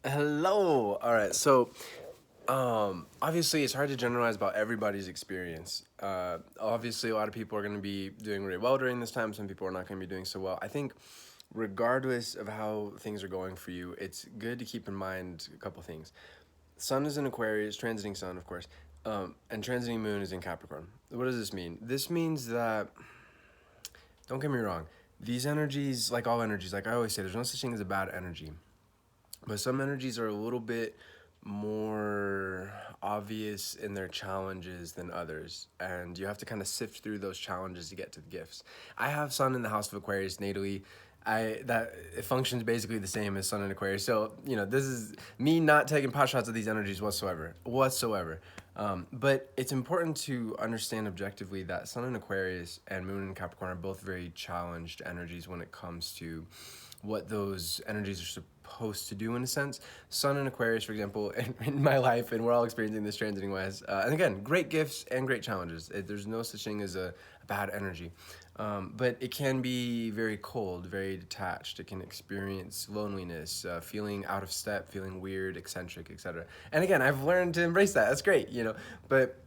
Hello. All right. So, obviously, it's hard to generalize about everybody's experience. Obviously, a lot of people are going to be doing really well during this time. Some people are not going to be doing so well. I think, regardless of how things are going for you, it's good to keep in mind a couple things. Sun is in Aquarius, transiting Sun, of course, and transiting Moon is in Capricorn. What does this mean? This means that, don't get me wrong, these energies, like all energies, like I always say, there's no such thing as a bad energy. But some energies are a little bit more obvious in their challenges than others, and you have to kind of sift through those challenges to get to the gifts. I have Sun in the house of Aquarius natally. I that it functions basically the same as Sun in Aquarius. So this is me not taking pot shots at these energies whatsoever. But it's important to understand objectively that Sun in Aquarius and Moon in Capricorn are both very challenged energies when it comes to what those energies are supposed to do in a sense. Sun in Aquarius, for example, in my life, and we're all experiencing this transiting wise. And again, great gifts and great challenges. There's no such thing as a bad energy. But it can be very cold, very detached. It can experience loneliness, feeling out of step, feeling weird, eccentric, etc. And again, I've learned to embrace that. That's great. But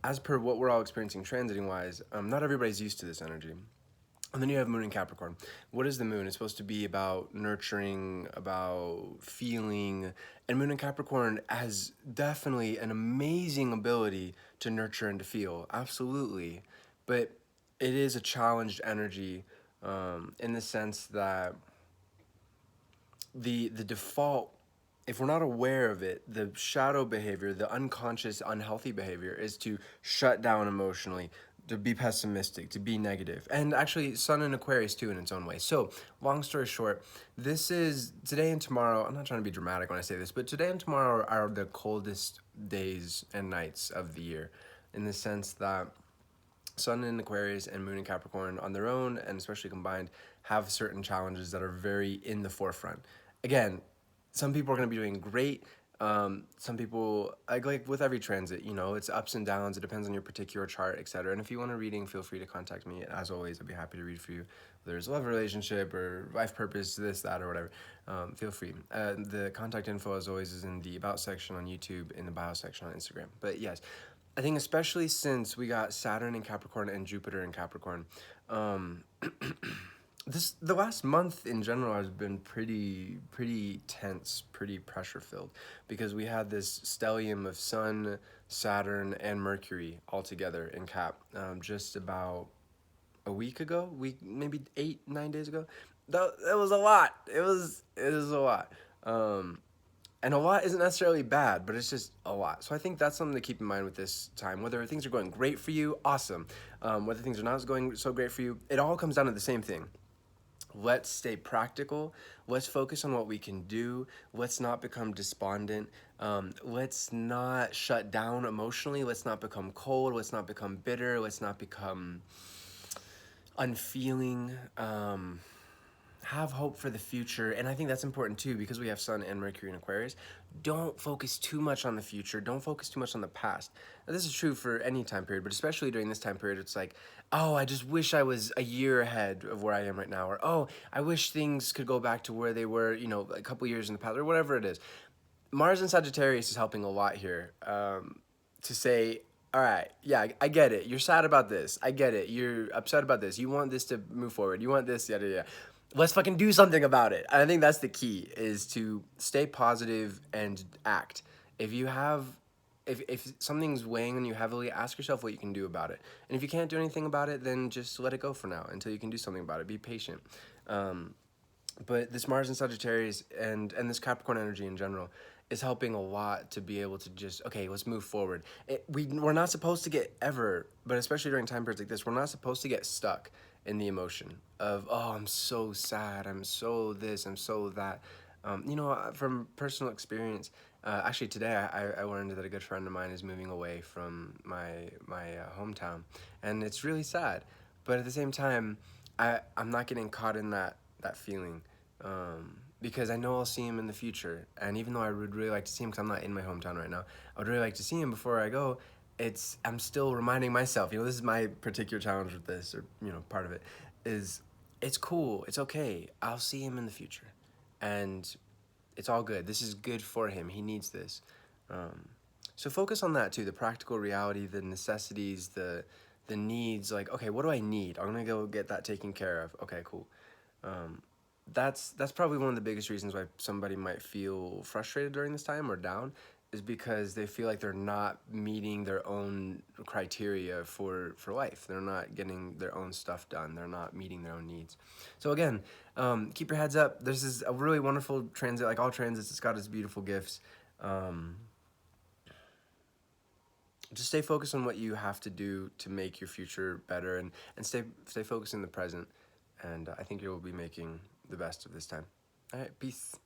as per what we're all experiencing transiting wise, not everybody's used to this energy. And then you have Moon in Capricorn. What is the Moon? It's supposed to be about nurturing, about feeling. And Moon in Capricorn has definitely an amazing ability to nurture and to feel. Absolutely. But it is a challenged energy in the sense that the default, if we're not aware of it, the shadow behavior, the unconscious unhealthy behavior is to shut down emotionally, to be pessimistic, to be negative. And actually Sun in Aquarius too in its own way. So long story short, this is today and tomorrow. I'm not trying to be dramatic when I say this, but today and tomorrow are the coldest days and nights of the year, in the sense that Sun in Aquarius and Moon in Capricorn on their own, and especially combined, have certain challenges that are very in the forefront. Again, some people are going to be doing great. Some people, like with every transit, it's ups and downs. It depends on your particular chart, etc. And if you want a reading, feel free to contact me. As always, I'd be happy to read for you. Whether it's a love relationship or life purpose, this, that, or whatever, feel free. The contact info, as always, is in the About section on YouTube, in the Bio section on Instagram. But yes, I think especially since we got Saturn in Capricorn and Jupiter in Capricorn, um, the last month in general has been pretty tense, pretty pressure filled, because we had this stellium of Sun, Saturn, and Mercury all together in Cap just about a week ago, maybe 8 9 days ago. That was a lot. It was a lot. Um, and a lot isn't necessarily bad, but it's just a lot. So I think that's something to keep in mind with this time. Whether things are going great for you, awesome. Whether things are not going so great for you, it all comes down to the same thing. Let's stay practical. Let's focus on what we can do. Let's not become despondent. Let's not shut down emotionally. Let's not become cold. Let's not become bitter. Let's not become unfeeling. Have hope for the future. And I think that's important too, because we have Sun and Mercury in Aquarius. Don't focus too much on the future. Don't focus too much on the past. Now, this is true for any time period, but especially during this time period, it's like, oh, I just wish I was a year ahead of where I am right now. Or, oh, I wish things could go back to where they were, a couple years in the past, or whatever it is. Mars and Sagittarius is helping a lot here, to say, all right, yeah, I get it. You're sad about this. I get it. You're upset about this. You want this to move forward. You want this, yada, yada. Let's fucking do something about it. I think that's the key, is to stay positive and act. If you have, if something's weighing on you heavily, ask yourself what you can do about it. And if you can't do anything about it, then just let it go for now until you can do something about it. Be patient. But this Mars and Sagittarius and this Capricorn energy in general is helping a lot to be able to just, okay, let's move forward. We're not supposed to get ever, but especially during time periods like this, we're not supposed to get stuck in the emotion of, oh, I'm so sad, I'm so this, I'm so that. From personal experience, actually today I learned that a good friend of mine is moving away from my hometown, and it's really sad. But at the same time, I'm not getting caught in that feeling, because I know I'll see him in the future. And even though I would really like to see him, because I'm not in my hometown right now, I would really like to see him before I go. I'm still reminding myself, this is my particular challenge with this, or part of it is, it's cool, it's okay. I'll see him in the future, and It's all good. This is good for him. He needs this. Um, so focus on that too, the practical reality, the necessities, the needs. Like, okay, what do I need? I'm gonna go get that taken care of. Okay, cool. Um, that's probably one of the biggest reasons why somebody might feel frustrated during this time or down, is because they feel like they're not meeting their own criteria for life. They're not getting their own stuff done. They're not meeting their own needs. So again, keep your heads up. This is a really wonderful transit. Like all transits, it's got its beautiful gifts. Um, just stay focused on what you have to do to make your future better, and stay focused in the present. And I think you'll be making the best of this time. All right, peace.